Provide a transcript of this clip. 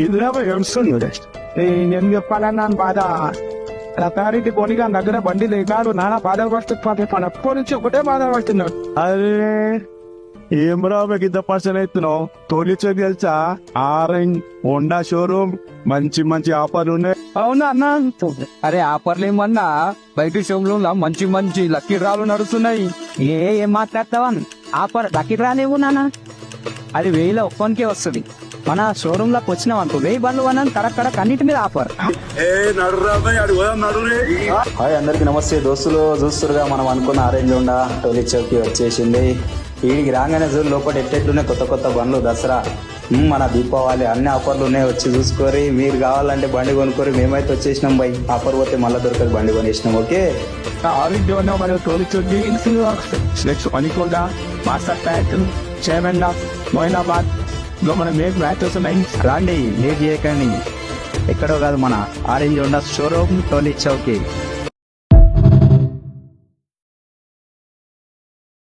ఇదిరా ఏడుస్తుంది నేను చెప్పాలన్నా బాధ రథారెడ్డి కొనిగా దగ్గర బండి లేకాడు నాన్న బాధ పడుతుంది ఎప్పటి నుంచి ఒకటే బాధ పడుతున్నాడు. అరే ఏం రాబోకి ఇంత పర్సన్ అవుతున్నావు తోలిచో తెలుసా ఆరెంజ్ హోండా షోరూమ్ మంచి మంచి ఆఫర్లు ఉన్నాయి. అవునా అన్న? అరే ఆఫర్లు ఏమన్నా బయట షోరూమ్ లో మంచి మంచి లక్కీ డ్రాలు నడుస్తున్నాయి. ఏం మాట్లాడతావా? ఆఫర్ లక్కీ డ్రాలేవు నాన్న, అది 1000 ఒక్కనికే వస్తుంది. మన షోరూమ్ లోకి వచ్చినాం అనుకో 1000 బండ్లు అన్న కరెక్ట్ అన్నిటి మీద ఆఫర్. హాయ్ అందరికి నమస్తే దోస్తులు. చూస్తురుగా మనం అనుకున్న ఆరెంజ్ హోండా టోలీ చౌకి వచ్చేసింది. వీడికి రాగానే జూన్ లోపల ఎట్టెట్లున్నాయి కొత్త కొత్త బండ్లు. దసరా మన దీపావళి అన్ని ఆఫర్లు ఉన్నాయి, వచ్చి చూసుకోరి. మీరు కావాలంటే బండి కొనుక్కోరి. మేమైతే వచ్చేసినాం బై. ఆఫర్ పోతే మళ్ళీ దొరకదు, బండి కొనేసినాం. ఓకే ఆరెంజ్ హోండా మరియు తోలిచొడ్డి నెక్స్ట్ పనికొండ మాస్టర్ ప్యాక్ చేవెండ మొయినాబాద్ లో మనం ఏ మ్యాచెస్ ఉన్నాయి. రాండి లేట్ చేయకండి, ఎక్కడో కాదు మన ఆరెంజ్ హోండా షోరూమ్ టోలీ చౌకి.